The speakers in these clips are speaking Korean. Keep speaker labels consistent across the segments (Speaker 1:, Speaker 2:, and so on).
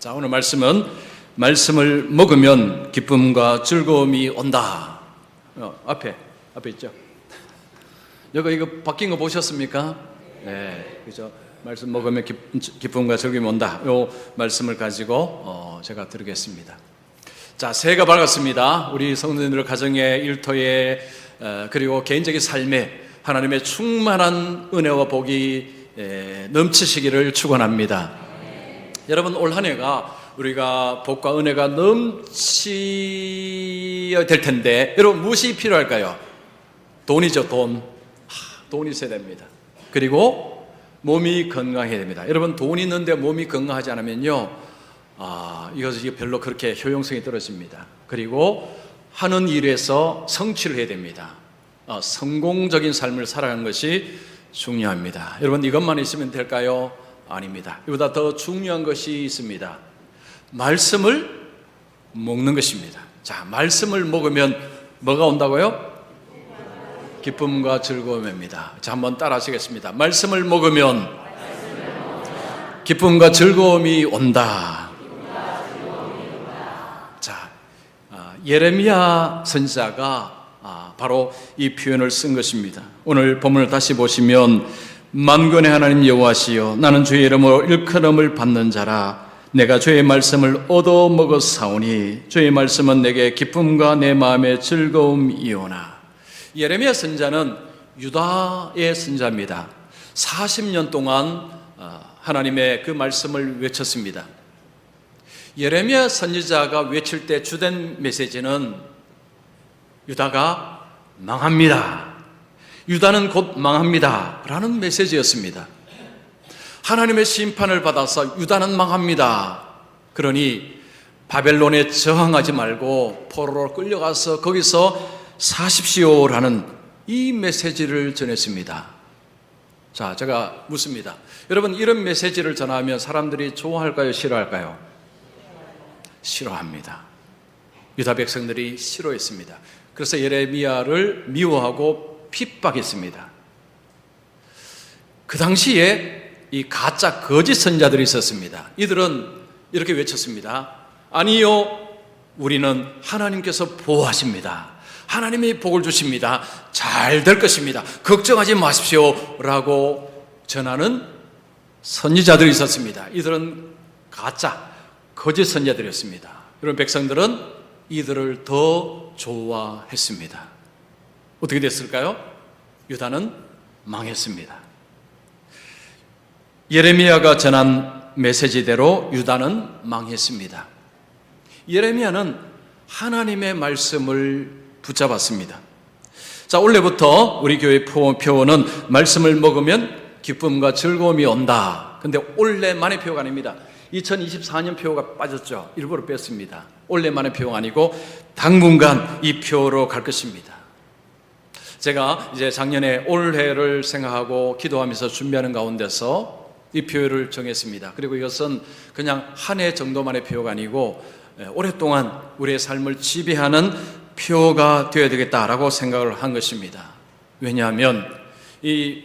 Speaker 1: 자, 오늘 말씀은 말씀을 먹으면 기쁨과 즐거움이 온다. 앞에 있죠. 이거 바뀐 거 보셨습니까? 네, 그죠. 말씀 먹으면 기쁨과 즐거움이 온다. 이 말씀을 가지고 제가 드리겠습니다. 자, 새해가 밝았습니다. 우리 성도님들 가정의 일터에 그리고 개인적인 삶에 하나님의 충만한 은혜와 복이 넘치시기를 축원합니다. 여러분, 올 한 해가 우리가 복과 은혜가 넘치야 될 텐데, 여러분 무엇이 필요할까요? 돈이죠. 돈이 있어야 됩니다. 그리고 몸이 건강해야 됩니다. 여러분, 돈 있는데 몸이 건강하지 않으면요, 이것이 별로 그렇게 효용성이 떨어집니다. 그리고 하는 일에서 성취를 해야 됩니다. 성공적인 삶을 살아가는 것이 중요합니다. 여러분, 이것만 있으면 될까요? 아닙니다. 이보다 더 중요한 것이 있습니다. 말씀을 먹는 것입니다. 자, 말씀을 먹으면 뭐가 온다고요? 기쁨과 즐거움입니다. 자, 한번 따라 하시겠습니다. 말씀을 먹으면 기쁨과 즐거움이 온다. 자, 예레미야 선지자가 바로 이 표현을 쓴 것입니다. 오늘 본문을 다시 보시면, 만군의 하나님 여호와시여, 나는 주의 이름으로 일컬음을 받는 자라. 내가 주의 말씀을 얻어 먹었사오니 주의 말씀은 내게 기쁨과 내 마음의 즐거움이오나. 예레미야 선지자는 유다의 선지자입니다. 40년 동안 하나님의 그 말씀을 외쳤습니다. 예레미야 선지자가 외칠 때 주된 메시지는 유다가 망합니다. 유다는 곧 망합니다 라는 메시지였습니다. 하나님의 심판을 받아서 유다는 망합니다. 그러니 바벨론에 저항하지 말고 포로로 끌려가서 거기서 사십시오라는 이 메시지를 전했습니다. 자, 제가 묻습니다. 여러분, 이런 메시지를 전하면 사람들이 좋아할까요? 싫어할까요? 싫어합니다. 유다 백성들이 싫어했습니다. 그래서 예레미야를 미워하고 핍박했습니다. 그 당시에 이 가짜 거짓 선지자들이 있었습니다. 이들은 이렇게 외쳤습니다. 아니요, 우리는 하나님께서 보호하십니다. 하나님이 복을 주십니다. 잘 될 것입니다. 걱정하지 마십시오 라고 전하는 선지자들이 있었습니다. 이들은 가짜 거짓 선지자들이었습니다. 여러분, 백성들은 이들을 더 좋아했습니다. 어떻게 됐을까요? 유다는 망했습니다. 예레미야가 전한 메시지대로 유다는 망했습니다. 예레미야는 하나님의 말씀을 붙잡았습니다. 자, 올해부터 우리 교회 표어는 말씀을 먹으면 기쁨과 즐거움이 온다. 근데 올해만의 표어가 아닙니다. 2024년 표어가 빠졌죠. 일부러 뺐습니다. 올해만의 표어가 아니고 당분간 이 표어로 갈 것입니다. 제가 이제 작년에 올해를 생각하고 기도하면서 준비하는 가운데서 이 표어를 정했습니다. 그리고 이것은 그냥 한 해 정도만의 표어가 아니고 오랫동안 우리의 삶을 지배하는 표어가 되어야 되겠다라고 생각을 한 것입니다. 왜냐하면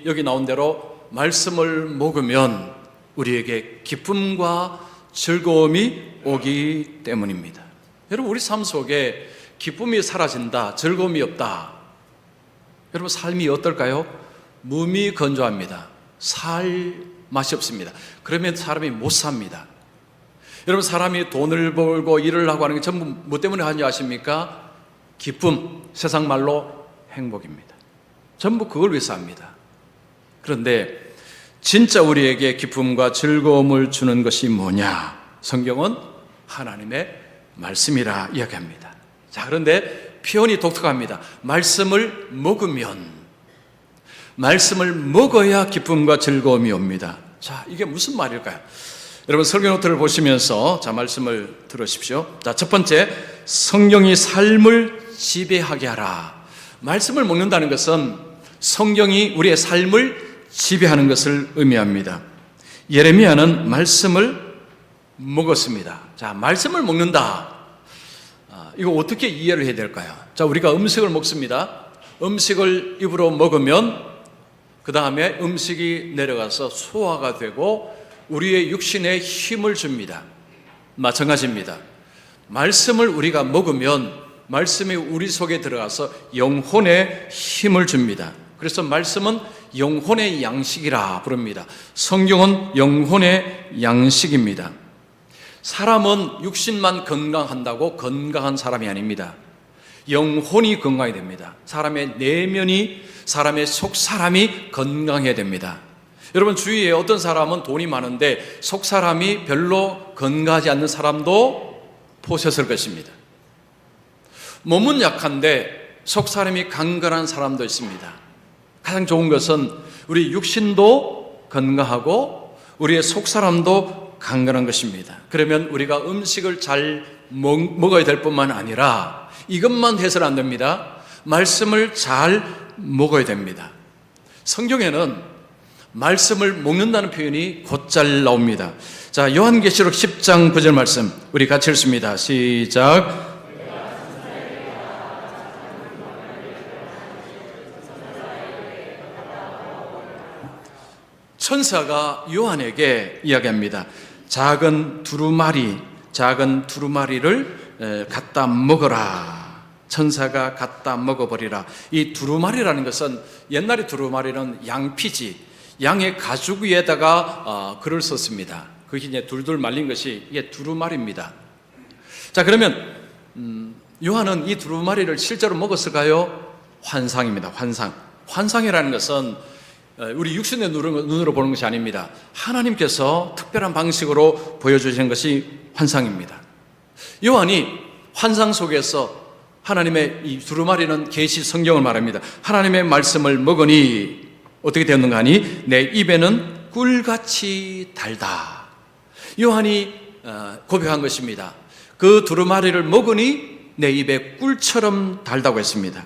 Speaker 1: 여기 나온 대로 말씀을 먹으면 우리에게 기쁨과 즐거움이 오기 때문입니다. 여러분, 우리 삶 속에 기쁨이 사라진다, 즐거움이 없다. 여러분, 삶이 어떨까요? 몸이 건조합니다. 살 맛이 없습니다. 그러면 사람이 못 삽니다. 여러분, 사람이 돈을 벌고 일을 하고 하는 게 전부 뭐 때문에 하는지 아십니까? 기쁨, 세상 말로 행복입니다. 전부 그걸 위해서 합니다. 그런데 진짜 우리에게 기쁨과 즐거움을 주는 것이 뭐냐? 성경은 하나님의 말씀이라 이야기합니다. 자, 그런데 표현이 독특합니다. 말씀을 먹어야 기쁨과 즐거움이 옵니다. 자, 이게 무슨 말일까요? 여러분, 설교 노트를 보시면서 자, 말씀을 들으십시오. 자, 첫 번째, 성경이 삶을 지배하게 하라. 말씀을 먹는다는 것은 성경이 우리의 삶을 지배하는 것을 의미합니다. 예레미야는 말씀을 먹었습니다. 자, 말씀을 먹는다. 이거 어떻게 이해를 해야 될까요? 자, 우리가 음식을 먹습니다. 음식을 입으로 먹으면 그 다음에 음식이 내려가서 소화가 되고 우리의 육신에 힘을 줍니다. 마찬가지입니다. 말씀을 우리가 먹으면 말씀이 우리 속에 들어가서 영혼에 힘을 줍니다. 그래서 말씀은 영혼의 양식이라 부릅니다. 성경은 영혼의 양식입니다. 사람은 육신만 건강한다고 건강한 사람이 아닙니다. 영혼이 건강해야 됩니다. 사람의 내면이, 사람의 속사람이 건강해야 됩니다. 여러분 주위에 어떤 사람은 돈이 많은데 속사람이 별로 건강하지 않는 사람도 보셨을 것입니다. 몸은 약한데 속사람이 강건한 사람도 있습니다. 가장 좋은 것은 우리 육신도 건강하고 우리의 속사람도 강건한 것입니다. 그러면 우리가 음식을 잘 먹어야 될 뿐만 아니라 이것만 해서는 안 됩니다. 말씀을 잘 먹어야 됩니다. 성경에는 말씀을 먹는다는 표현이 곧잘 나옵니다. 자, 요한계시록 10장 9절 말씀 우리 같이 읽습니다. 시작. 천사가 요한에게 이야기합니다. 작은 두루마리를 갖다 먹어라. 천사가 갖다 먹어버리라. 이 두루마리라는 것은 옛날에 두루마리는 양피지, 양의 가죽 위에다가 글을 썼습니다. 그게 이제 둘둘 말린 것이 이게 두루마리입니다. 자, 그러면 요한은 이 두루마리를 실제로 먹었을까요? 환상입니다. 환상이라는 것은 우리 육신의 눈으로 보는 것이 아닙니다. 하나님께서 특별한 방식으로 보여주시는 것이 환상입니다. 요한이 환상 속에서 하나님의 이 두루마리는 계시 성경을 말합니다. 하나님의 말씀을 먹으니 어떻게 되었는가 하니 내 입에는 꿀같이 달다. 요한이 고백한 것입니다. 그 두루마리를 먹으니 내 입에 꿀처럼 달다고 했습니다.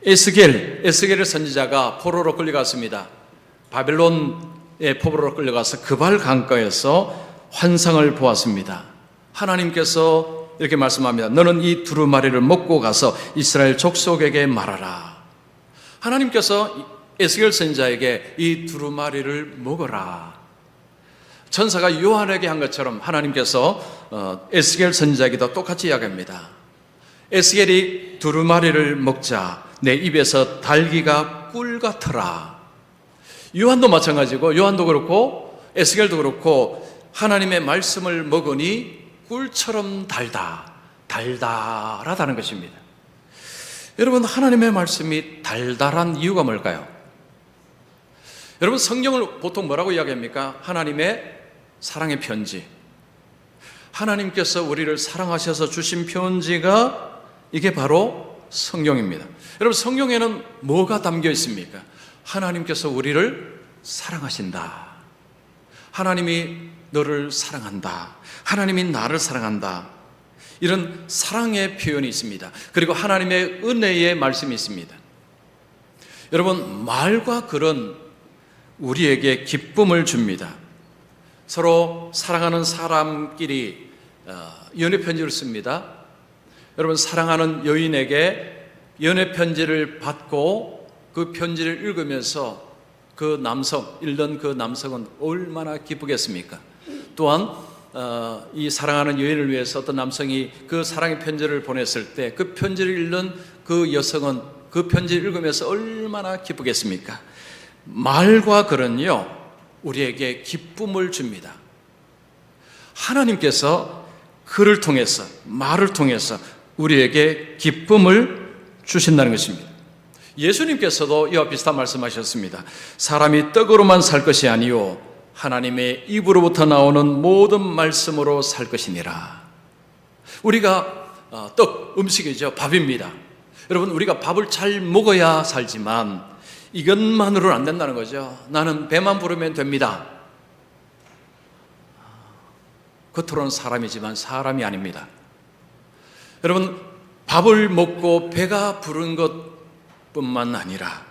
Speaker 1: 에스겔의 선지자가 포로로 끌려갔습니다. 바벨론의 포로로 끌려가서 그발 강가에서 환상을 보았습니다. 하나님께서 이렇게 말씀합니다. 너는 이 두루마리를 먹고 가서 이스라엘 족속에게 말하라. 하나님께서 에스겔 선지자에게 이 두루마리를 먹어라. 천사가 요한에게 한 것처럼 하나님께서 에스겔 선지자에게도 똑같이 이야기합니다. 에스겔이 두루마리를 먹자 내 입에서 달기가 꿀 같더라. 요한도 마찬가지고 요한도 그렇고 에스겔도 그렇고 하나님의 말씀을 먹으니 꿀처럼 달달하다는 것입니다. 여러분 하나님의 말씀이 달달한 이유가 뭘까요? 여러분 성경을 보통 뭐라고 이야기합니까? 하나님의 사랑의 편지. 하나님께서 우리를 사랑하셔서 주신 편지가 이게 바로 성경입니다. 여러분 성경에는 뭐가 담겨 있습니까? 하나님께서 우리를 사랑하신다. 하나님이 너를 사랑한다. 하나님이 나를 사랑한다. 이런 사랑의 표현이 있습니다. 그리고 하나님의 은혜의 말씀이 있습니다. 여러분 말과 글은 우리에게 기쁨을 줍니다. 서로 사랑하는 사람끼리 연애 편지를 씁니다. 여러분 사랑하는 여인에게 연애 편지를 받고 그 편지를 읽으면서 읽는 그 남성은 얼마나 기쁘겠습니까? 또한 이 사랑하는 여인을 위해서 어떤 남성이 그 사랑의 편지를 보냈을 때 그 편지를 읽는 그 여성은 그 편지를 읽으면서 얼마나 기쁘겠습니까? 말과 글은요 우리에게 기쁨을 줍니다. 하나님께서 글을 통해서 말을 통해서 우리에게 기쁨을 주신다는 것입니다. 예수님께서도 이와 비슷한 말씀하셨습니다. 사람이 떡으로만 살 것이 아니요 하나님의 입으로부터 나오는 모든 말씀으로 살 것이니라. 우리가 음식이죠. 밥입니다. 여러분 우리가 밥을 잘 먹어야 살지만 이것만으로는 안 된다는 거죠. 나는 배만 부르면 됩니다. 겉으로는 사람이지만 사람이 아닙니다. 여러분 밥을 먹고 배가 부른 것뿐만 아니라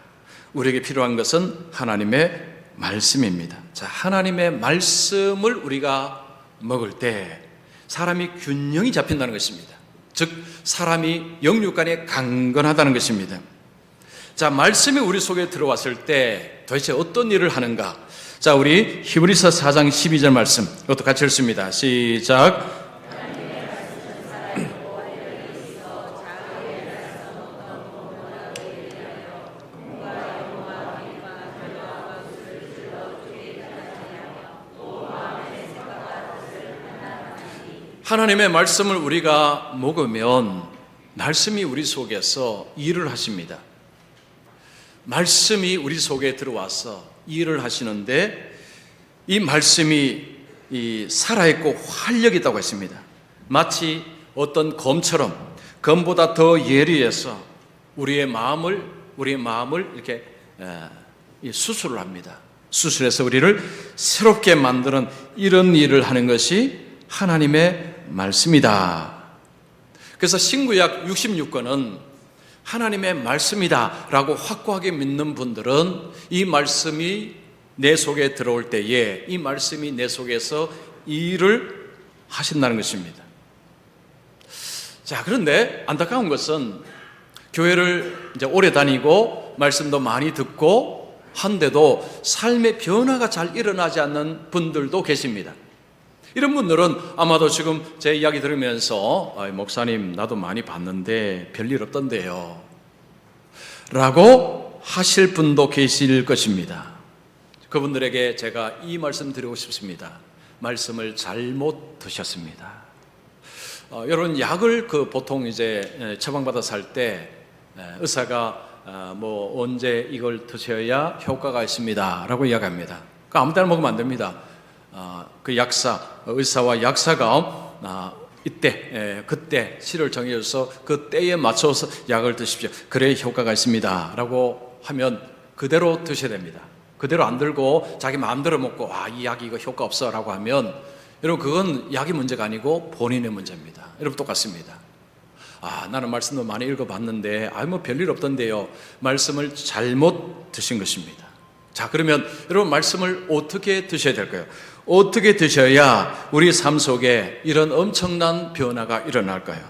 Speaker 1: 우리에게 필요한 것은 하나님의 말씀입니다. 자, 하나님의 말씀을 우리가 먹을 때 사람이 균형이 잡힌다는 것입니다. 즉 사람이 영육간에 강건하다는 것입니다. 자, 말씀이 우리 속에 들어왔을 때 도대체 어떤 일을 하는가? 자, 우리 히브리서 4장 12절 말씀, 이것도 같이 읽습니다. 시작. 하나님의 말씀을 우리가 먹으면 말씀이 우리 속에서 일을 하십니다. 말씀이 우리 속에 들어와서 일을 하시는데 이 말씀이 살아있고 활력이 있다고 했습니다. 마치 어떤 검처럼 검보다 더 예리해서 우리의 마음을 이렇게 수술을 합니다. 수술해서 우리를 새롭게 만드는 이런 일을 하는 것이 하나님의 말씀이다. 그래서 신구약 66권은 하나님의 말씀이다 라고 확고하게 믿는 분들은 이 말씀이 내 속에 들어올 때에 이 말씀이 내 속에서 일을 하신다는 것입니다. 자, 그런데 안타까운 것은 교회를 이제 오래 다니고 말씀도 많이 듣고 한데도 삶의 변화가 잘 일어나지 않는 분들도 계십니다. 이런 분들은 아마도 지금 제 이야기 들으면서 목사님 나도 많이 봤는데 별일 없던데요 라고 하실 분도 계실 것입니다. 그분들에게 제가 이 말씀 드리고 싶습니다. 말씀을 잘못 드셨습니다. 여러분, 약을 보통 이제 처방받아 살 때 의사가 언제 이걸 드셔야 효과가 있습니다 라고 이야기합니다. 아무 때나 먹으면 안 됩니다. 그 의사와 약사가 그때 시를 정해줘서 그 때에 맞춰서 약을 드십시오. 그래야 효과가 있습니다 라고 하면 그대로 드셔야 됩니다. 그대로 안 들고 자기 마음대로 먹고 이 약이 이거 효과 없어 라고 하면 여러분 그건 약이 문제가 아니고 본인의 문제입니다. 여러분 똑같습니다. 나는 말씀도 많이 읽어봤는데 별일 없던데요. 말씀을 잘못 드신 것입니다. 자, 그러면 여러분 말씀을 어떻게 드셔야 될까요? 어떻게 드셔야 우리 삶 속에 이런 엄청난 변화가 일어날까요?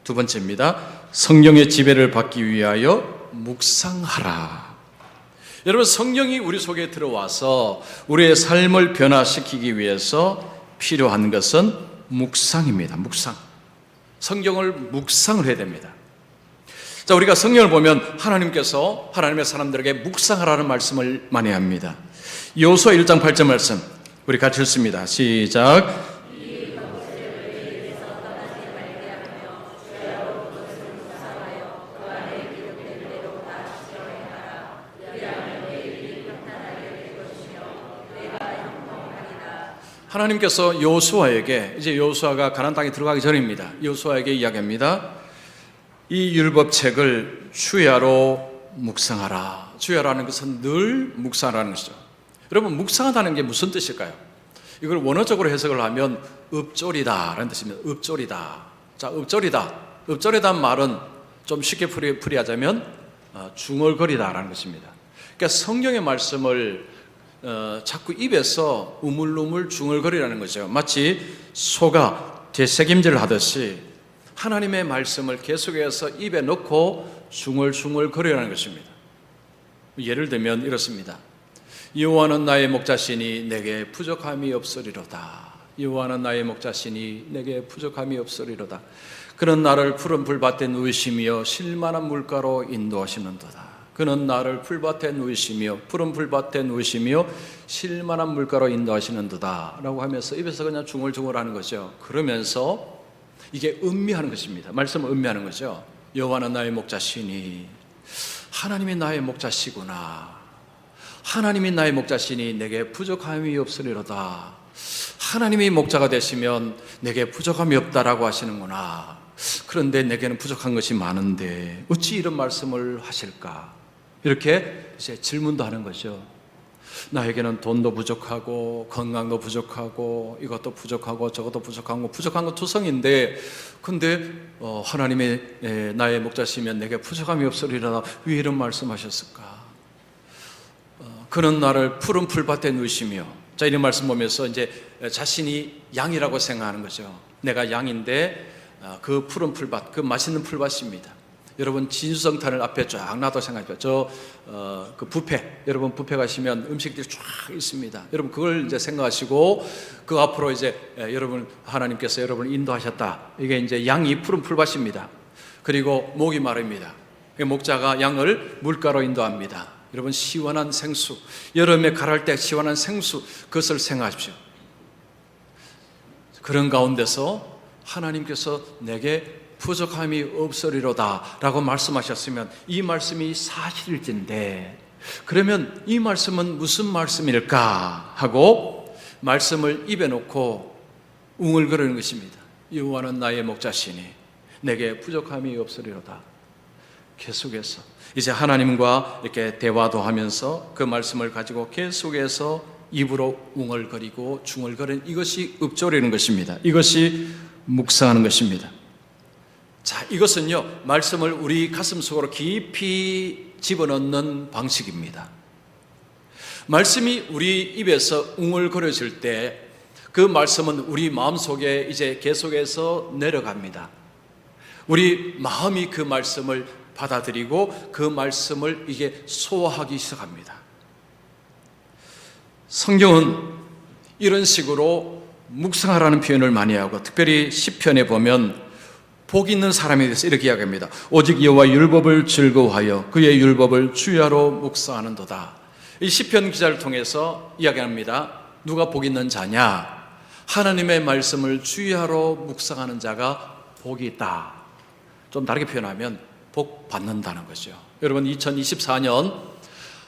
Speaker 1: 두 번째입니다. 성령의 지배를 받기 위하여 묵상하라. 여러분, 성령이 우리 속에 들어와서 우리의 삶을 변화시키기 위해서 필요한 것은 묵상입니다. 묵상. 성경을 묵상을 해야 됩니다. 자, 우리가 성경을 보면 하나님께서 하나님의 사람들에게 묵상하라는 말씀을 많이 합니다. 여호수아 1장 8절 말씀 우리 같이 읽습니다. 시작. 하나님께서 여호수아에게, 이제 여호수아가 가나안 땅에 들어가기 전입니다. 여호수아에게 이야기합니다. 이 율법책을 주야로 묵상하라. 주야라는 것은 늘 묵상하라는 것이죠. 여러분, 묵상하다는 게 무슨 뜻일까요? 이걸 원어적으로 해석을 하면 읊조리다라는 뜻입니다. 읊조리다. 자, 읊조리다는 말은 좀 쉽게 풀이하자면 중얼거리다라는 것입니다. 그러니까 성경의 말씀을 자꾸 입에서 우물우물 중얼거리라는 거죠. 마치 소가 되새김질을 하듯이 하나님의 말씀을 계속해서 입에 넣고 중얼중얼 거리라는 것입니다. 예를 들면 이렇습니다. 여호와는 나의 목자시니 내게 부족함이 없으리로다. 여호와는 나의 목자시니 내게 부족함이 없으리로다. 그는 나를 푸른 풀밭에 누이시며 실만한 물가로 인도하시는도다. 그는 나를 풀밭에 누이시며 푸른 풀밭에 누이시며 실만한 물가로 인도하시는도다 라고 하면서 입에서 그냥 중얼중얼 하는 거죠. 그러면서 이게 음미하는 것입니다. 말씀을 음미하는 거죠. 여호와는 나의 목자시니, 하나님이 나의 목자시구나. 하나님이 나의 목자시니 내게 부족함이 없으리로다. 하나님이 목자가 되시면 내게 부족함이 없다라고 하시는구나. 그런데 내게는 부족한 것이 많은데 어찌 이런 말씀을 하실까? 이렇게 이제 질문도 하는 거죠. 나에게는 돈도 부족하고 건강도 부족하고 이것도 부족하고 저것도 부족한 거 투성인데, 근데 하나님이 나의 목자시면 내게 부족함이 없으리라 왜 이런 말씀하셨을까? 그는 나를 푸른 풀밭에 누이시며, 자, 이런 말씀 보면서 이제 자신이 양이라고 생각하는 거죠. 내가 양인데 그 푸른 풀밭, 그 맛있는 풀밭입니다. 여러분 진수성탄을 앞에 쫙 놔도 생각해요. 그 뷔페, 여러분 뷔페 가시면 음식들이 쫙 있습니다. 여러분 그걸 이제 생각하시고 그 앞으로 이제 여러분 하나님께서 여러분을 인도하셨다. 이게 이제 양이 푸른 풀밭입니다. 그리고 목이 마릅니다. 목자가 양을 물가로 인도합니다. 여러분 시원한 생수, 여름에 가랄 때 시원한 생수, 그것을 생각하십시오. 그런 가운데서 하나님께서 내게 부족함이 없으리로다 라고 말씀하셨으면 이 말씀이 사실일진데, 그러면 이 말씀은 무슨 말씀일까 하고 말씀을 입에 놓고 웅얼거리는 것입니다. 여호와는 나의 목자시니 내게 부족함이 없으리로다. 계속해서 이제 하나님과 이렇게 대화도 하면서 그 말씀을 가지고 계속해서 입으로 웅얼거리고 중얼거리는 이것이 읊조리는 것입니다. 이것이 묵상하는 것입니다. 자, 이것은요, 말씀을 우리 가슴 속으로 깊이 집어넣는 방식입니다. 말씀이 우리 입에서 웅얼거려질 때 그 말씀은 우리 마음속에 이제 계속해서 내려갑니다. 우리 마음이 그 말씀을 받아들이고 그 말씀을 이게 소화하기 시작합니다. 성경은 이런 식으로 묵상하라는 표현을 많이 하고, 특별히 시편에 보면 복 있는 사람에 대해서 이렇게 이야기합니다. 오직 여호와 율법을 즐거워하여 그의 율법을 주야로 묵상하는도다. 이 시편 기자를 통해서 이야기합니다. 누가 복 있는 자냐? 하나님의 말씀을 주야로 묵상하는 자가 복이 있다. 좀 다르게 표현하면 복 받는다는 거죠. 여러분 2024년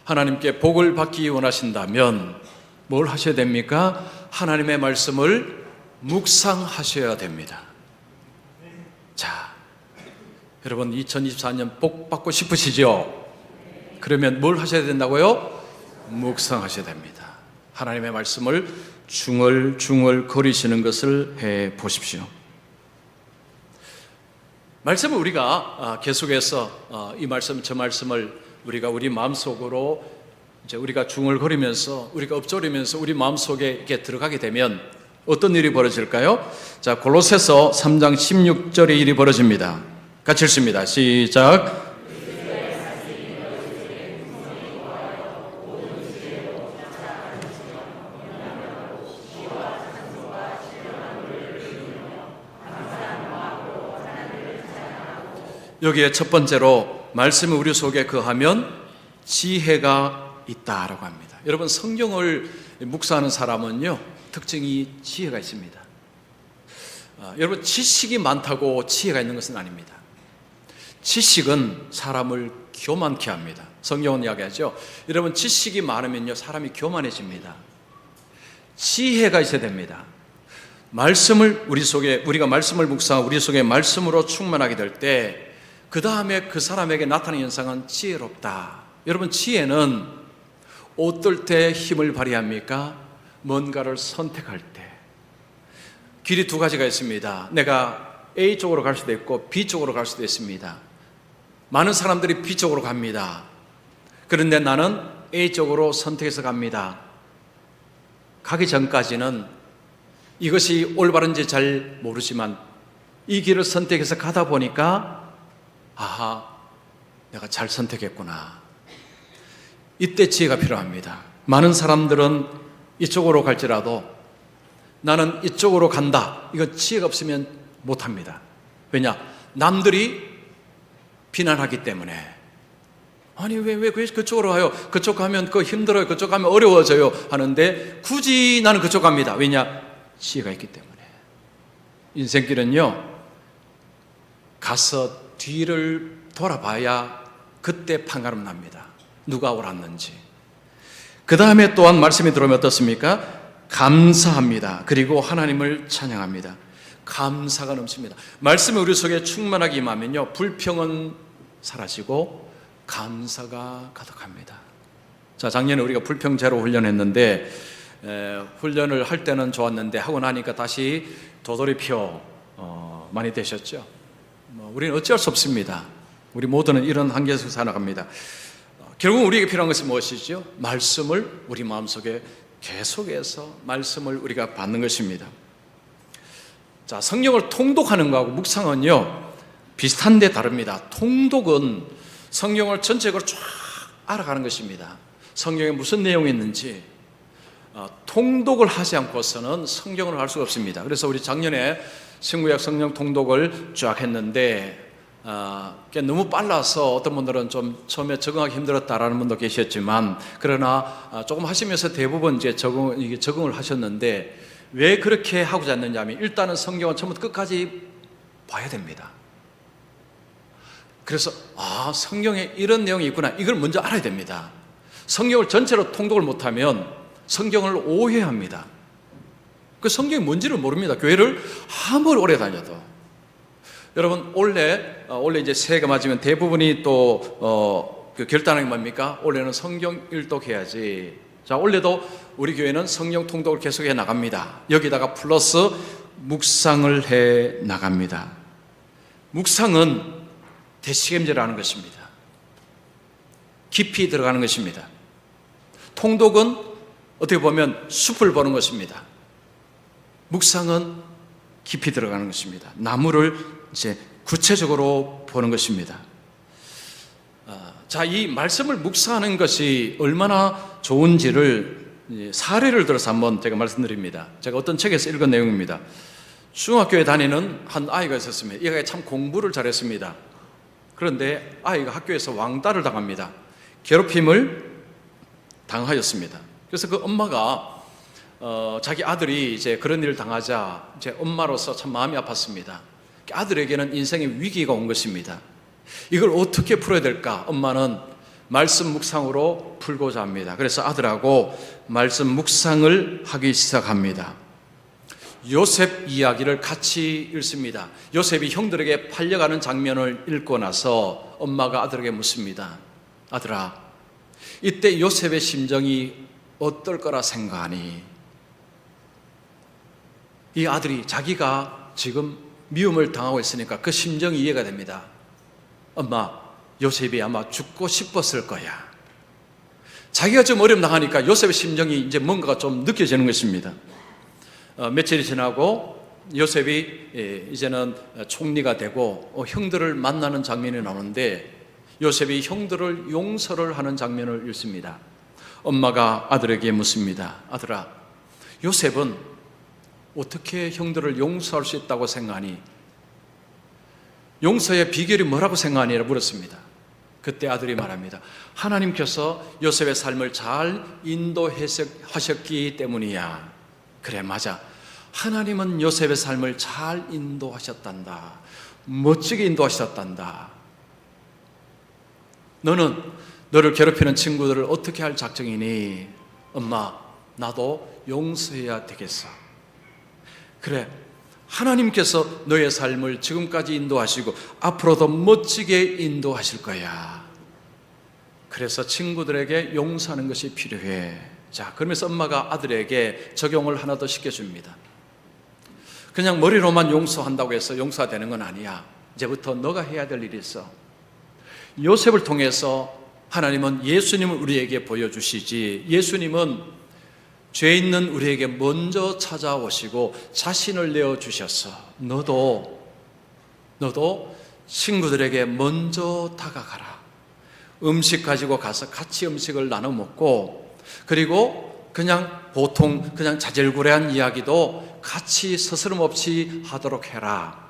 Speaker 1: 하나님께 복을 받기 원하신다면 뭘 하셔야 됩니까? 하나님의 말씀을 묵상하셔야 됩니다. 자, 여러분 2024년 복 받고 싶으시죠? 그러면 뭘 하셔야 된다고요? 묵상하셔야 됩니다. 하나님의 말씀을 중얼중얼 거리시는 것을 해 보십시오. 말씀을 우리가 계속해서 이 말씀 저 말씀을 우리가 우리 마음속으로 이제 우리가 중얼거리면서 우리가 읊조리면서 우리 마음속에 이렇게 들어가게 되면 어떤 일이 벌어질까요? 자, 골로새서 3장 16절의 일이 벌어집니다. 같이 읽습니다. 시작. 여기에 첫 번째로 말씀이 우리 속에 거하면 지혜가 있다라고 합니다. 여러분 성경을 묵상하는 사람은요, 특징이 지혜가 있습니다. 여러분 지식이 많다고 지혜가 있는 것은 아닙니다. 지식은 사람을 교만케 합니다. 성경은 이야기하죠. 여러분 지식이 많으면요 사람이 교만해집니다. 지혜가 있어야 됩니다. 말씀을 우리 속에 우리가 말씀을 묵상하고 우리 속에 말씀으로 충만하게 될 때 그 다음에 그 사람에게 나타나는 현상은 지혜롭다. 여러분 지혜는 어떨 때 힘을 발휘합니까? 뭔가를 선택할 때. 길이 두 가지가 있습니다. 내가 A 쪽으로 갈 수도 있고 B 쪽으로 갈 수도 있습니다. 많은 사람들이 B 쪽으로 갑니다. 그런데 나는 A 쪽으로 선택해서 갑니다. 가기 전까지는 이것이 올바른지 잘 모르지만 이 길을 선택해서 가다 보니까 아하, 내가 잘 선택했구나. 이때 지혜가 필요합니다. 많은 사람들은 이쪽으로 갈지라도 나는 이쪽으로 간다. 이거 지혜가 없으면 못합니다. 왜냐? 남들이 비난하기 때문에. 아니 왜 그쪽으로 가요? 그쪽 가면 그거 힘들어요. 그쪽 가면 어려워져요. 하는데 굳이 나는 그쪽 갑니다. 왜냐? 지혜가 있기 때문에. 인생길은요, 가서 뒤를 돌아봐야 그때 판가름 납니다. 누가 옳았는지. 그 다음에 또한 말씀이 들어오면 어떻습니까? 감사합니다. 그리고 하나님을 찬양합니다. 감사가 넘칩니다. 말씀이 우리 속에 충만하게 임하면요, 불평은 사라지고 감사가 가득합니다. 자, 작년에 우리가 불평 제로 훈련했는데 훈련을 할 때는 좋았는데 하고 나니까 다시 도돌이표 많이 되셨죠? 우리는 어쩔 수 없습니다. 우리 모두는 이런 한계에서 살아갑니다. 결국 우리에게 필요한 것은 무엇이죠? 말씀을 우리 마음속에 계속해서 말씀을 우리가 받는 것입니다. 자, 성경을 통독하는 거하고 묵상은요, 비슷한데 다릅니다. 통독은 성경을 전체적으로 쫙 알아가는 것입니다. 성경에 무슨 내용이 있는지 통독을 하지 않고서는 성경을 알 수가 없습니다. 그래서 우리 작년에 신구약 성경 통독을 쫙 했는데 너무 빨라서 어떤 분들은 좀 처음에 적응하기 힘들었다라는 분도 계셨지만, 그러나 조금 하시면서 대부분 이제 적응을 하셨는데, 왜 그렇게 하고자 했느냐 하면 일단은 성경은 처음부터 끝까지 봐야 됩니다. 그래서 성경에 이런 내용이 있구나, 이걸 먼저 알아야 됩니다. 성경을 전체로 통독을 못하면 성경을 오해합니다. 그 성경이 뭔지를 모릅니다. 교회를 아무리 오래 다녀도. 여러분, 원래 이제 새해가 맞으면 대부분이 또 그 결단하는 게 뭡니까? 올해는 성경 일독해야지. 자, 올해도 우리 교회는 성경 통독을 계속해 나갑니다. 여기다가 플러스 묵상을 해 나갑니다. 묵상은 대시gem제라는 것입니다. 깊이 들어가는 것입니다. 통독은 어떻게 보면 숲을 보는 것입니다. 묵상은 깊이 들어가는 것입니다. 나무를 이제 구체적으로 보는 것입니다. 자, 이 말씀을 묵상하는 것이 얼마나 좋은지를 사례를 들어서 한번 제가 말씀드립니다. 제가 어떤 책에서 읽은 내용입니다. 중학교에 다니는 한 아이가 있었습니다. 이 아이가 참 공부를 잘했습니다. 그런데 아이가 학교에서 왕따를 당합니다. 괴롭힘을 당하였습니다. 그래서 그 엄마가 자기 아들이 이제 그런 일을 당하자 이제 엄마로서 참 마음이 아팠습니다. 아들에게는 인생의 위기가 온 것입니다. 이걸 어떻게 풀어야 될까? 엄마는 말씀 묵상으로 풀고자 합니다. 그래서 아들하고 말씀 묵상을 하기 시작합니다. 요셉 이야기를 같이 읽습니다. 요셉이 형들에게 팔려가는 장면을 읽고 나서 엄마가 아들에게 묻습니다. 아들아, 이때 요셉의 심정이 어떨 거라 생각하니? 이 아들이 자기가 지금 미움을 당하고 있으니까 그 심정이 이해가 됩니다. 엄마, 요셉이 아마 죽고 싶었을 거야. 자기가 좀 어려움 당하니까 요셉의 심정이 이제 뭔가가 좀 느껴지는 것입니다. 며칠이 지나고 요셉이 이제는 총리가 되고 형들을 만나는 장면이 나오는데, 요셉이 형들을 용서를 하는 장면을 읽습니다. 엄마가 아들에게 묻습니다. 아들아, 요셉은 어떻게 형들을 용서할 수 있다고 생각하니? 용서의 비결이 뭐라고 생각하니? 물었습니다. 그때 아들이 말합니다. 하나님께서 요셉의 삶을 잘 인도하셨기 때문이야. 그래, 맞아. 하나님은 요셉의 삶을 잘 인도하셨단다. 멋지게 인도하셨단다. 너는 너를 괴롭히는 친구들을 어떻게 할 작정이니? 엄마, 나도 용서해야 되겠어. 그래, 하나님께서 너의 삶을 지금까지 인도하시고 앞으로도 멋지게 인도하실 거야. 그래서 친구들에게 용서하는 것이 필요해. 자, 그러면서 엄마가 아들에게 적용을 하나 더 시켜줍니다. 그냥 머리로만 용서한다고 해서 용서가 되는 건 아니야. 이제부터 너가 해야 될 일이 있어. 요셉을 통해서 하나님은 예수님을 우리에게 보여주시지, 예수님은 죄 있는 우리에게 먼저 찾아오시고 자신을 내어주셔서 너도 친구들에게 먼저 다가가라. 음식 가지고 가서 같이 음식을 나눠 먹고, 그리고 보통 자질구레한 이야기도 같이 스스럼 없이 하도록 해라.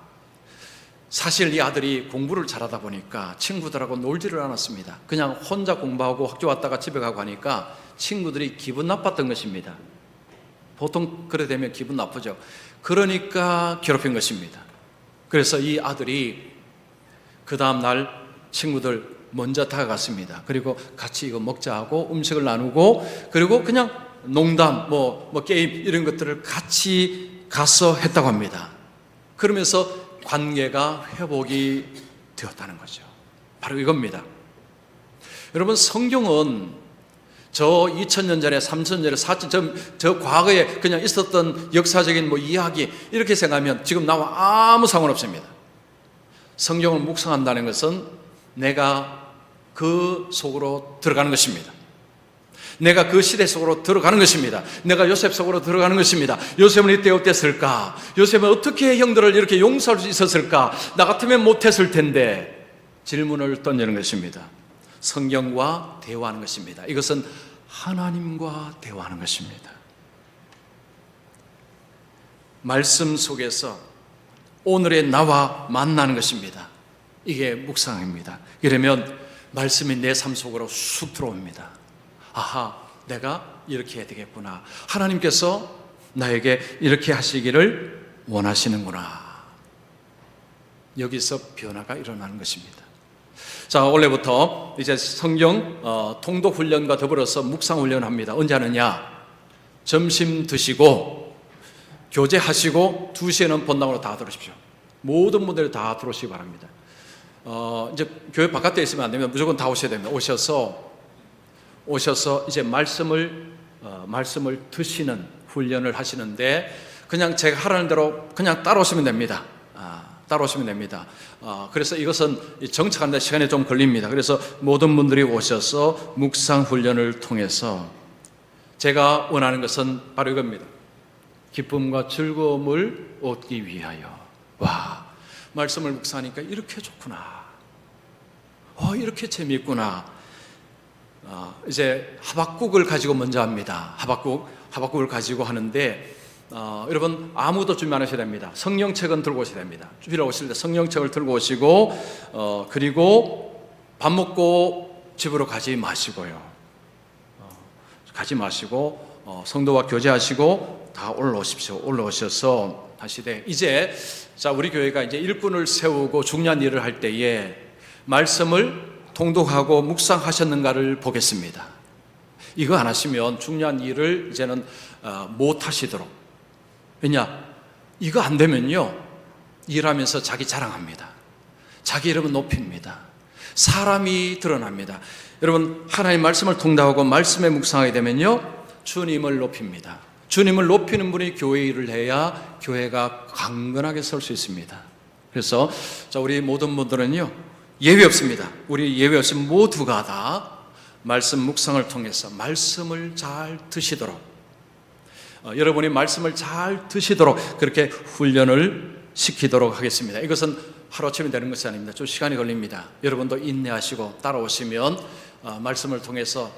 Speaker 1: 사실 이 아들이 공부를 잘하다 보니까 친구들하고 놀지를 않았습니다. 그냥 혼자 공부하고 학교 왔다가 집에 가고 하니까 친구들이 기분 나빴던 것입니다. 보통 그래 되면 기분 나쁘죠. 그러니까 괴롭힌 것입니다. 그래서 이 아들이 그 다음 날 친구들 먼저 다가갔습니다. 그리고 같이 이거 먹자 하고 음식을 나누고, 그리고 그냥 농담, 게임 이런 것들을 같이 가서 했다고 합니다. 그러면서 관계가 회복이 되었다는 거죠. 바로 이겁니다. 여러분, 성경은 저 2000년 전에, 3000년 전에, 4000년 저 과거에 그냥 있었던 역사적인 이야기 이렇게 생각하면 지금 나와 아무 상관없습니다. 성경을 묵상한다는 것은 내가 그 속으로 들어가는 것입니다. 내가 그 시대 속으로 들어가는 것입니다. 내가 요셉 속으로 들어가는 것입니다. 요셉은 이때 어땠을까? 요셉은 어떻게 형들을 이렇게 용서할 수 있었을까? 나 같으면 못했을 텐데. 질문을 던지는 것입니다. 성경과 대화하는 것입니다. 이것은 하나님과 대화하는 것입니다. 말씀 속에서 오늘의 나와 만나는 것입니다. 이게 묵상입니다. 그러면 말씀이 내 삶 속으로 쑥 들어옵니다. 아하, 내가 이렇게 해야 되겠구나. 하나님께서 나에게 이렇게 하시기를 원하시는구나. 여기서 변화가 일어나는 것입니다. 자, 원래부터 이제 성경 통독 훈련과 더불어서 묵상 훈련을 합니다. 언제 하느냐? 점심 드시고 교제하시고 2시에는 본당으로 다 들어오십시오. 모든 분들이 다 들어오시기 바랍니다. 이제 교회 바깥에 있으면 안 되면 무조건 다 오셔야 됩니다. 오셔서 이제 말씀을 드시는 훈련을 하시는데, 그냥 제가 하라는 대로 그냥 따라오시면 됩니다. 따라오시면 됩니다. 그래서 이것은 정착하는데 시간이 좀 걸립니다. 그래서 모든 분들이 오셔서 묵상 훈련을 통해서 제가 원하는 것은 바로 이겁니다. 기쁨과 즐거움을 얻기 위하여. 와, 말씀을 묵상하니까 이렇게 좋구나. 이렇게 재미있구나. 이제 하박국을 가지고 먼저 합니다. 하박국을 가지고 하는데, 여러분 아무도 준비 안 하셔야 됩니다. 성령책은 들고 오셔야 됩니다. 주일에 오실 때 성령책을 들고 오시고, 그리고 밥 먹고 집으로 가지 마시고요. 가지 마시고 성도와 교제하시고 다 올라오십시오. 올라오셔서 하시되, 이제 자, 우리 교회가 이제 일꾼을 세우고 중요한 일을 할 때에 말씀을 통독하고 묵상하셨는가를 보겠습니다. 이거 안 하시면 중요한 일을 이제는 못 하시도록. 왜냐? 이거 안 되면요, 일하면서 자기 자랑합니다. 자기 이름은 높입니다. 사람이 드러납니다. 여러분, 하나님 말씀을 통독하고 말씀에 묵상하게 되면요, 주님을 높입니다. 주님을 높이는 분이 교회 일을 해야 교회가 강건하게 설 수 있습니다. 그래서 자, 우리 모든 분들은요, 예외 없습니다. 우리 예외 없이 모두가 다 말씀 묵상을 통해서 말씀을 잘 드시도록, 여러분이 말씀을 잘 드시도록 그렇게 훈련을 시키도록 하겠습니다. 이것은 하루아침에 되는 것이 아닙니다. 좀 시간이 걸립니다. 여러분도 인내하시고 따라오시면 말씀을 통해서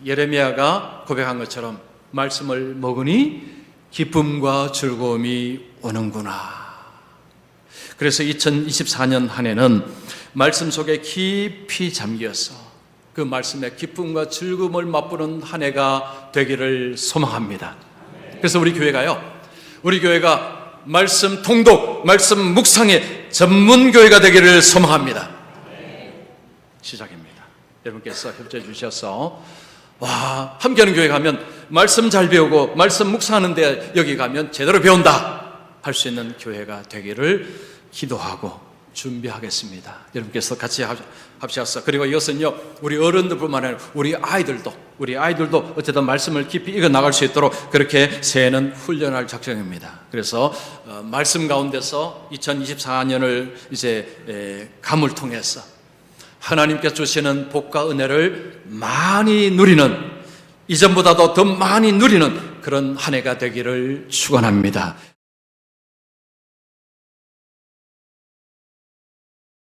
Speaker 1: 예레미야가 고백한 것처럼 말씀을 먹으니 기쁨과 즐거움이 오는구나. 그래서 2024년 한 해는 말씀 속에 깊이 잠겨서 그 말씀의 기쁨과 즐거움을 맛보는 한 해가 되기를 소망합니다. 그래서 우리 교회가 말씀 통독, 말씀 묵상의 전문 교회가 되기를 소망합니다. 시작입니다. 여러분께서 협조해 주셔서, 와, 함께하는 교회 가면 말씀 잘 배우고 말씀 묵상하는데 여기 가면 제대로 배운다 할 수 있는 교회가 되기를 기도하고 준비하겠습니다. 여러분께서 같이 합시다. 그리고 이것은요, 우리 어른들뿐만 아니라 우리 아이들도 어쨌든 말씀을 깊이 읽어 나갈 수 있도록 그렇게 새해는 훈련할 작정입니다. 그래서 말씀 가운데서 2024년을 이제 감을 통해서 하나님께서 주시는 복과 은혜를 많이 누리는, 이전보다도 더 많이 누리는 그런 한 해가 되기를 축원합니다.